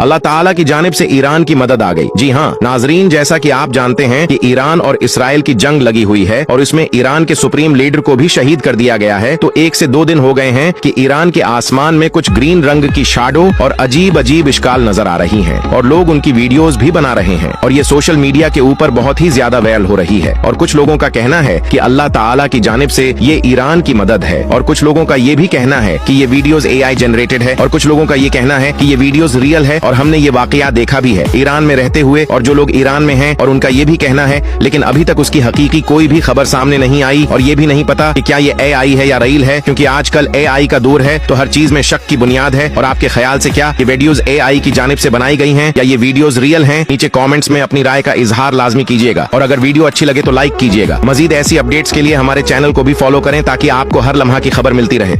अल्लाह ताला की जानिब से ईरान की मदद आ गई। जी हाँ नाजरीन, जैसा कि आप जानते हैं कि ईरान और इसराइल की जंग लगी हुई है और इसमें ईरान के सुप्रीम लीडर को भी शहीद कर दिया गया है। तो 1 से 2 दिन हो गए हैं कि ईरान के आसमान में कुछ ग्रीन रंग की शैडो और अजीब अजीब इश्काल नजर आ रही हैं और लोग उनकी वीडियोस भी बना रहे हैं और ये सोशल मीडिया के ऊपर बहुत ही ज्यादा वायरल हो रही है। और कुछ लोगों का कहना है कि अल्लाह ताला की जानिब से ये ईरान की मदद है और कुछ लोगों का ये भी कहना है कि ये वीडियोस AI जनरेटेड है और कुछ लोगों का ये कहना है कि ये वीडियोस रियल है और हमने ये वाकया देखा भी है ईरान में रहते हुए। और जो लोग ईरान में हैं और उनका ये भी कहना है, लेकिन अभी तक उसकी हकीकी कोई भी खबर सामने नहीं आई और ये भी नहीं पता कि क्या ये AI है या रील है, क्योंकि आजकल AI का दौर है तो हर चीज में शक की बुनियाद है। और आपके ख्याल से क्या ये वीडियोस AI की जानिब से बनाई गई हैं या ये वीडियोस रियल हैं? नीचे कमेंट्स में अपनी राय का इजहार लाजमी कीजिएगा और अगर वीडियो अच्छी लगे तो लाइक कीजिएगा। मजीद ऐसी अपडेट्स के लिए हमारे चैनल को भी फॉलो करें ताकि आपको हर लम्हा की खबर मिलती रहे।